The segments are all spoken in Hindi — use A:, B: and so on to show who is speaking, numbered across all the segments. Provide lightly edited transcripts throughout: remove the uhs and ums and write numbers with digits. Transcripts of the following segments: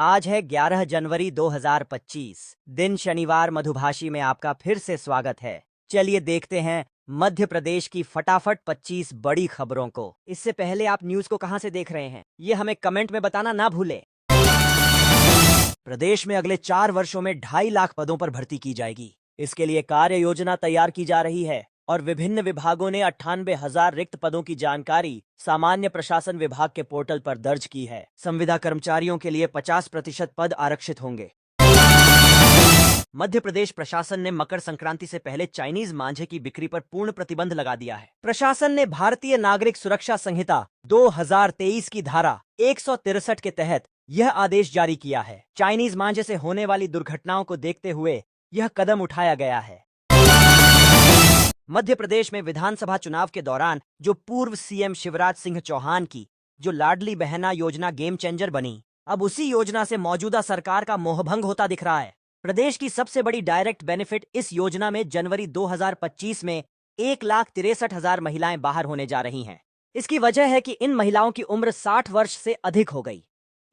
A: आज है 11 जनवरी 2025। दिन शनिवार। मधुभाषी में आपका फिर से स्वागत है। चलिए देखते हैं मध्य प्रदेश की फटाफट 25 बड़ी खबरों को। इससे पहले आप न्यूज को कहां से देख रहे हैं, ये हमें कमेंट में बताना ना भूलें। प्रदेश में अगले 4 वर्षों में 2.5 लाख पदों पर भर्ती की जाएगी। इसके लिए कार्य योजना तैयार की जा रही है और विभिन्न विभागों ने 98,000 रिक्त पदों की जानकारी सामान्य प्रशासन विभाग के पोर्टल पर दर्ज की है। संविदा कर्मचारियों के लिए 50% पद आरक्षित होंगे। मध्य प्रदेश प्रशासन ने मकर संक्रांति से पहले चाइनीज मांझे की बिक्री पर पूर्ण प्रतिबंध लगा दिया है। प्रशासन ने भारतीय नागरिक सुरक्षा संहिता 2023 की धारा 163 के तहत यह आदेश जारी किया है। चाइनीज मांझे से होने वाली दुर्घटनाओं को देखते हुए यह कदम उठाया गया है। मध्य प्रदेश में विधानसभा चुनाव के दौरान जो पूर्व सीएम शिवराज सिंह चौहान की जो लाडली बहना योजना गेम चेंजर बनी, अब उसी योजना से मौजूदा सरकार का मोहभंग होता दिख रहा है। प्रदेश की सबसे बड़ी डायरेक्ट बेनिफिट इस योजना में जनवरी 2025 में 1,63,000 महिलाएं बाहर होने जा रही हैं। इसकी वजह है कि इन महिलाओं की उम्र 60 वर्ष से अधिक हो गई।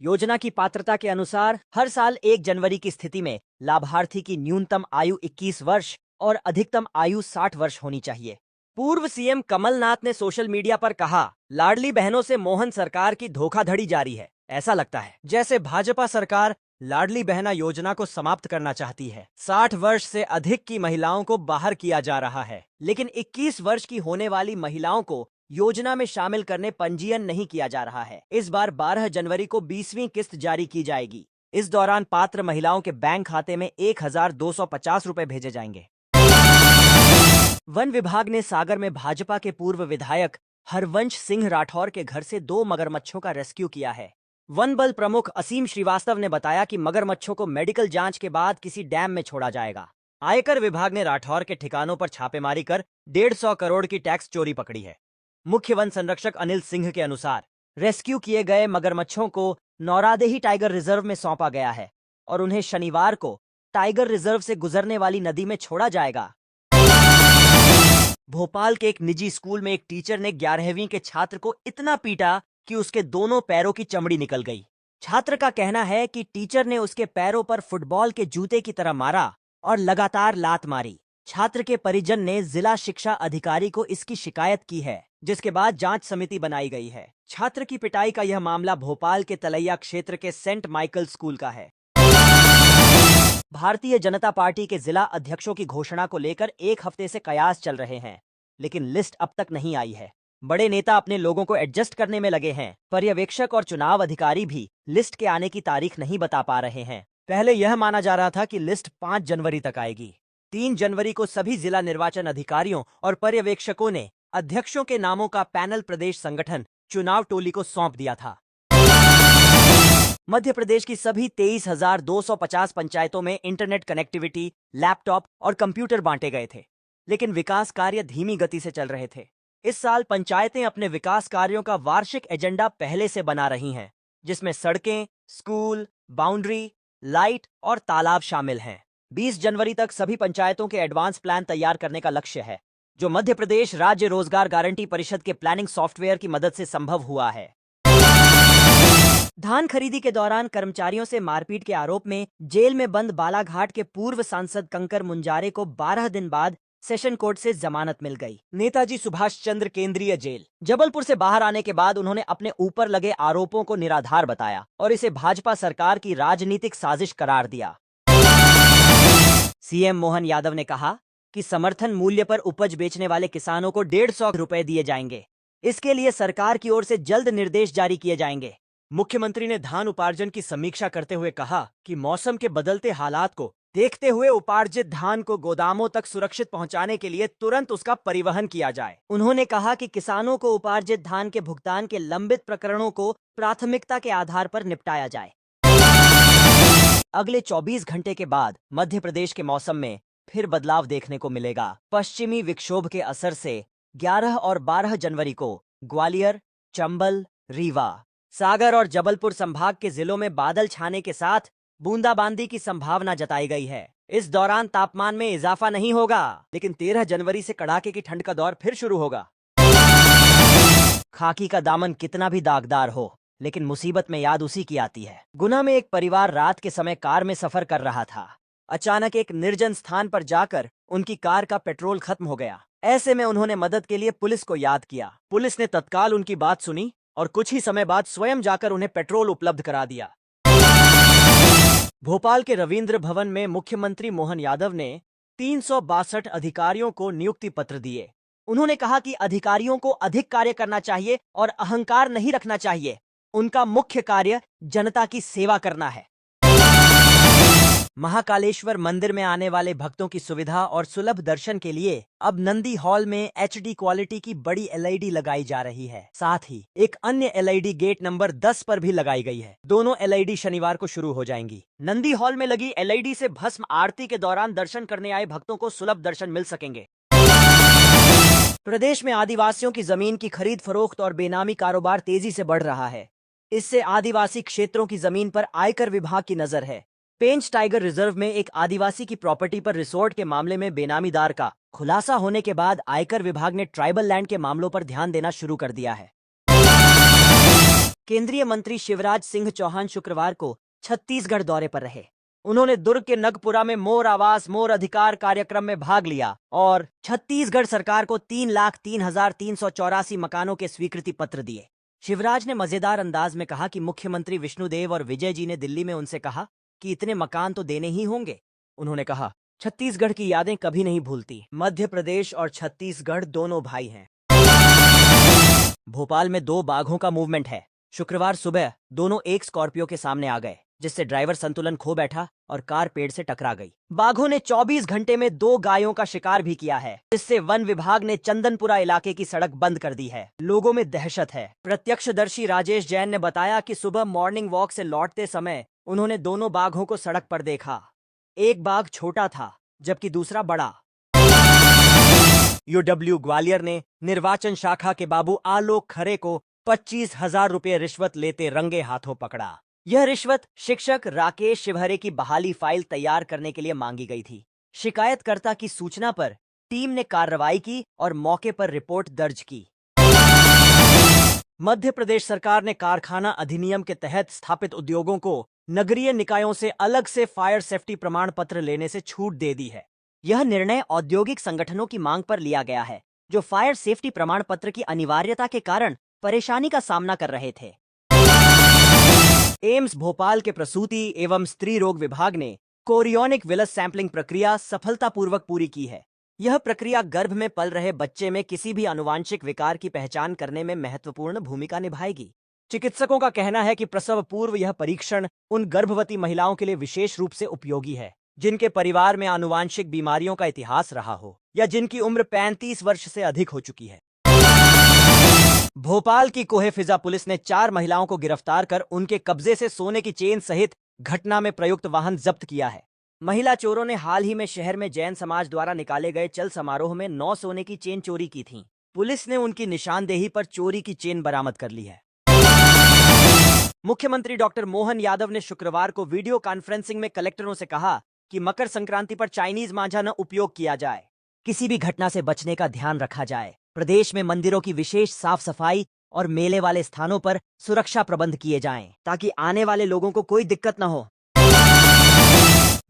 A: योजना की पात्रता के अनुसार हर साल 1 जनवरी की स्थिति में लाभार्थी की न्यूनतम आयु 21 वर्ष और अधिकतम आयु 60 वर्ष होनी चाहिए। पूर्व सीएम कमलनाथ ने सोशल मीडिया पर कहा, लाडली बहनों से मोहन सरकार की धोखाधड़ी जारी है। ऐसा लगता है जैसे भाजपा सरकार लाडली बहना योजना को समाप्त करना चाहती है। 60 वर्ष से अधिक की महिलाओं को बाहर किया जा रहा है, लेकिन 21 वर्ष की होने वाली महिलाओं को योजना में शामिल करने पंजीयन नहीं किया जा रहा है। इस बार 12 जनवरी को 20वीं किस्त जारी की जाएगी। इस दौरान पात्र महिलाओं के बैंक खाते में 1,250 रुपए भेजे जाएंगे। वन विभाग ने सागर में भाजपा के पूर्व विधायक हरवंश सिंह राठौर के घर से 2 मगरमच्छों का रेस्क्यू किया है। वन बल प्रमुख असीम श्रीवास्तव ने बताया कि मगरमच्छों को मेडिकल जांच के बाद किसी डैम में छोड़ा जाएगा। आयकर विभाग ने राठौर के ठिकानों पर छापेमारी कर 150 करोड़ की टैक्स चोरी पकड़ी है। मुख्य वन संरक्षक अनिल सिंह के अनुसार रेस्क्यू किए गए मगरमच्छों को नौरादेही टाइगर रिजर्व में सौंपा गया है और उन्हें शनिवार को टाइगर रिजर्व से गुजरने वाली नदी में छोड़ा जाएगा। भोपाल के एक निजी स्कूल में एक टीचर ने 11वीं के छात्र को इतना पीटा कि उसके दोनों पैरों की चमड़ी निकल गई। छात्र का कहना है कि टीचर ने उसके पैरों पर फुटबॉल के जूते की तरह मारा और लगातार लात मारी। छात्र के परिजन ने जिला शिक्षा अधिकारी को इसकी शिकायत की है, जिसके बाद जांच समिति बनाई गई है। छात्र की पिटाई का यह मामला भोपाल के तलैया क्षेत्र के सेंट माइकल स्कूल का है। भारतीय जनता पार्टी के जिला अध्यक्षों की घोषणा को लेकर 1 हफ्ते से कयास चल रहे हैं, लेकिन लिस्ट अब तक नहीं आई है। बड़े नेता अपने लोगों को एडजस्ट करने में लगे हैं। पर्यवेक्षक और चुनाव अधिकारी भी लिस्ट के आने की तारीख नहीं बता पा रहे हैं। पहले यह माना जा रहा था कि लिस्ट 5 जनवरी तक आएगी। 3 जनवरी को सभी जिला निर्वाचन अधिकारियों और पर्यवेक्षकों ने अध्यक्षों के नामों का पैनल प्रदेश संगठन चुनाव टोली को सौंप दिया था। मध्य प्रदेश की सभी 23,250 पंचायतों में इंटरनेट कनेक्टिविटी, लैपटॉप और कंप्यूटर बांटे गए थे, लेकिन विकास कार्य धीमी गति से चल रहे थे। इस साल पंचायतें अपने विकास कार्यों का वार्षिक एजेंडा पहले से बना रही हैं, जिसमें सड़कें, स्कूल, बाउंड्री, लाइट और तालाब शामिल हैं। 20 जनवरी तक सभी पंचायतों के एडवांस प्लान तैयार करने का लक्ष्य है, जो मध्य प्रदेश राज्य रोजगार गारंटी परिषद के प्लानिंग सॉफ्टवेयर की मदद से संभव हुआ है। धान खरीदी के दौरान कर्मचारियों से मारपीट के आरोप में जेल में बंद बालाघाट के पूर्व सांसद कंकर मुंजारे को 12 दिन बाद सेशन कोर्ट से जमानत मिल गई। नेताजी सुभाष चंद्र केंद्रीय जेल जबलपुर से बाहर आने के बाद उन्होंने अपने ऊपर लगे आरोपों को निराधार बताया और इसे भाजपा सरकार की राजनीतिक साजिश करार दिया। सीएम मोहन यादव ने कहा कि समर्थन मूल्य पर उपज बेचने वाले किसानों को 150 रुपए दिए जाएंगे। इसके लिए सरकार की ओर से जल्द निर्देश जारी किए जाएंगे। मुख्यमंत्री ने धान उपार्जन की समीक्षा करते हुए कहा कि मौसम के बदलते हालात को देखते हुए उपार्जित धान को गोदामों तक सुरक्षित पहुंचाने के लिए तुरंत उसका परिवहन किया जाए। उन्होंने कहा कि किसानों को उपार्जित धान के भुगतान के लंबित प्रकरणों को प्राथमिकता के आधार पर निपटाया जाए। अगले 24 घंटे के बाद मध्य प्रदेश के मौसम में फिर बदलाव देखने को मिलेगा। पश्चिमी विक्षोभ के असर से 11 और 12 जनवरी को ग्वालियर, चंबल, रीवा, सागर और जबलपुर संभाग के जिलों में बादल छाने के साथ बूंदाबांदी की संभावना जताई गई है। इस दौरान तापमान में इजाफा नहीं होगा, लेकिन 13 जनवरी से कड़ाके की ठंड का दौर फिर शुरू होगा। खाकी का दामन कितना भी दागदार हो, लेकिन मुसीबत में याद उसी की आती है। गुना में एक परिवार रात के समय कार में सफर कर रहा था। अचानक एक निर्जन स्थान पर जाकर उनकी कार का पेट्रोल खत्म हो गया। ऐसे में उन्होंने मदद के लिए पुलिस को याद किया। पुलिस ने तत्काल उनकी बात सुनी और कुछ ही समय बाद स्वयं जाकर उन्हें पेट्रोल उपलब्ध करा दिया। भोपाल के रविंद्र भवन में मुख्यमंत्री मोहन यादव ने 362 अधिकारियों को नियुक्ति पत्र दिए। उन्होंने कहा कि अधिकारियों को अधिक कार्य करना चाहिए और अहंकार नहीं रखना चाहिए। उनका मुख्य कार्य जनता की सेवा करना है। महाकालेश्वर मंदिर में आने वाले भक्तों की सुविधा और सुलभ दर्शन के लिए अब नंदी हॉल में HD क्वालिटी की बड़ी LED लगाई जा रही है। साथ ही एक अन्य LED गेट नंबर 10 पर भी लगाई गई है। दोनों LED शनिवार को शुरू हो जाएंगी। नंदी हॉल में लगी LED से भस्म आरती के दौरान दर्शन करने आए भक्तों को सुलभ दर्शन मिल सकेंगे। प्रदेश में आदिवासियों की जमीन की खरीद फरोख्त और बेनामी कारोबार तेजी से बढ़ रहा है। इससे आदिवासी क्षेत्रों की जमीन पर आयकर विभाग की नजर है। पेंच टाइगर रिजर्व में एक आदिवासी की प्रॉपर्टी पर रिसोर्ट के मामले में बेनामीदार का खुलासा होने के बाद आयकर विभाग ने ट्राइबल लैंड के मामलों पर ध्यान देना शुरू कर दिया है। केंद्रीय मंत्री शिवराज सिंह चौहान शुक्रवार को छत्तीसगढ़ दौरे पर रहे। उन्होंने दुर्ग के नगपुरा में मोर आवास मोर अधिकार कार्यक्रम में भाग लिया और छत्तीसगढ़ सरकार को 3,03,384 मकानों के स्वीकृति पत्र दिए। शिवराज ने मजेदार अंदाज में कहा कि मुख्यमंत्री विष्णुदेव और विजय जी ने दिल्ली में उनसे कहा कि इतने मकान तो देने ही होंगे। उन्होंने कहा, छत्तीसगढ़ की यादें कभी नहीं भूलती। मध्य प्रदेश और छत्तीसगढ़ दोनों भाई हैं। भोपाल में 2 बाघों का मूवमेंट है। शुक्रवार सुबह दोनों एक स्कॉर्पियो के सामने आ गए, जिससे ड्राइवर संतुलन खो बैठा और कार पेड़ से टकरा गई। बाघों ने 24 घंटे में 2 गायों का शिकार भी किया है, जिससे वन विभाग ने चंदनपुरा इलाके की सड़क बंद कर दी है। लोगों में दहशत है। प्रत्यक्षदर्शी राजेश जैन ने बताया कि सुबह मॉर्निंग वॉक से लौटते समय उन्होंने दोनों बाघों को सड़क पर देखा। एक बाघ छोटा था जबकि दूसरा बड़ा। UW ग्वालियर ने निर्वाचन शाखा के बाबू आलोक खरे को 25,000 रुपये रिश्वत लेते रंगे हाथों पकड़ा। यह रिश्वत शिक्षक राकेश शिवहरे की बहाली फाइल तैयार करने के लिए मांगी गई थी। शिकायतकर्ता की सूचना पर टीम ने कार्रवाई की और मौके पर रिपोर्ट दर्ज की। मध्य प्रदेश सरकार ने कारखाना अधिनियम के तहत स्थापित उद्योगों को नगरीय निकायों से अलग से फायर सेफ्टी प्रमाण पत्र लेने से छूट दे दी है। यह निर्णय औद्योगिक संगठनों की मांग पर लिया गया है, जो फायर सेफ्टी प्रमाण पत्र की अनिवार्यता के कारण परेशानी का सामना कर रहे थे। एम्स भोपाल के प्रसूति एवं स्त्री रोग विभाग ने कोरियोनिक विलस सैंपलिंग प्रक्रिया सफलतापूर्वक पूरी की है। यह प्रक्रिया गर्भ में पल रहे बच्चे में किसी भी आनुवांशिक विकार की पहचान करने में महत्वपूर्ण भूमिका निभाएगी। चिकित्सकों का कहना है कि प्रसव पूर्व यह परीक्षण उन गर्भवती महिलाओं के लिए विशेष रूप से उपयोगी है जिनके परिवार में आनुवांशिक बीमारियों का इतिहास रहा हो या जिनकी उम्र 35 वर्ष से अधिक हो चुकी है। भोपाल की कोहे फिजा पुलिस ने 4 महिलाओं को गिरफ्तार कर उनके कब्जे से सोने की चेन सहित घटना में प्रयुक्त वाहन जब्त किया है। महिला चोरों ने हाल ही में शहर में जैन समाज द्वारा निकाले गए चल समारोह में 9 सोने की चेन चोरी की थी। पुलिस ने उनकी निशानदेही पर चोरी की चेन बरामद कर ली है। मुख्यमंत्री डॉक्टर मोहन यादव ने शुक्रवार को वीडियो कॉन्फ्रेंसिंग में कलेक्टरों से कहा कि मकर संक्रांति पर चाइनीज मांझा न उपयोग किया जाए। किसी भी घटना से बचने का ध्यान रखा जाए। प्रदेश में मंदिरों की विशेष साफ सफाई और मेले वाले स्थानों पर सुरक्षा प्रबंध किए जाएं, ताकि आने वाले लोगों को कोई दिक्कत न हो।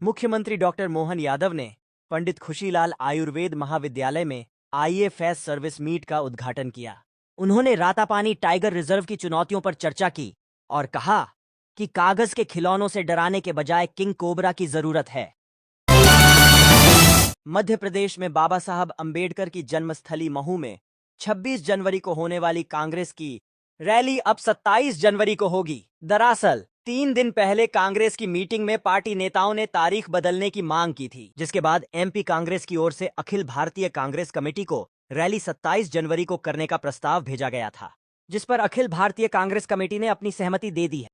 A: मुख्यमंत्री डॉक्टर मोहन यादव ने पंडित खुशीलाल आयुर्वेद महाविद्यालय में IAFS सर्विस मीट का उद्घाटन किया। उन्होंने रातापानी टाइगर रिजर्व की चुनौतियों पर चर्चा की और कहा कि कागज के खिलौनों से डराने के बजाय किंग कोबरा की जरूरत है। मध्य प्रदेश में बाबा साहब अंबेडकर की जन्मस्थली महू में 26 जनवरी को होने वाली कांग्रेस की रैली अब 27 जनवरी को होगी। दरअसल 3 दिन पहले कांग्रेस की मीटिंग में पार्टी नेताओं ने तारीख बदलने की मांग की थी, जिसके बाद MP कांग्रेस की ओर से अखिल भारतीय कांग्रेस कमेटी को रैली 27 जनवरी को करने का प्रस्ताव भेजा गया था, जिस पर अखिल भारतीय कांग्रेस कमेटी ने अपनी सहमति दे दी है।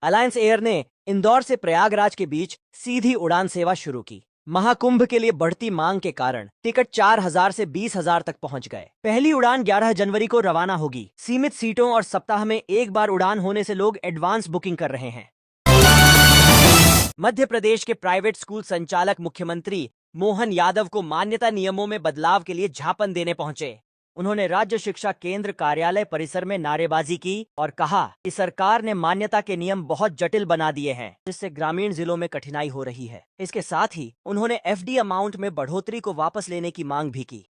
A: अलायंस एयर ने इंदौर से प्रयागराज के बीच सीधी उड़ान सेवा शुरू की। महाकुंभ के लिए बढ़ती मांग के कारण टिकट 4,000 से 20,000 तक पहुंच गए। पहली उड़ान 11 जनवरी को रवाना होगी। सीमित सीटों और सप्ताह में एक बार उड़ान होने से लोग एडवांस बुकिंग कर रहे हैं। मध्य प्रदेश के प्राइवेट स्कूल संचालक मुख्यमंत्री मोहन यादव को मान्यता नियमों में बदलाव के लिए झापन देने पहुंचे। उन्होंने राज्य शिक्षा केंद्र कार्यालय परिसर में नारेबाजी की और कहा कि सरकार ने मान्यता के नियम बहुत जटिल बना दिए हैं, जिससे ग्रामीण जिलों में कठिनाई हो रही है। इसके साथ ही उन्होंने एफडी अमाउंट में बढ़ोतरी को वापस लेने की मांग भी की।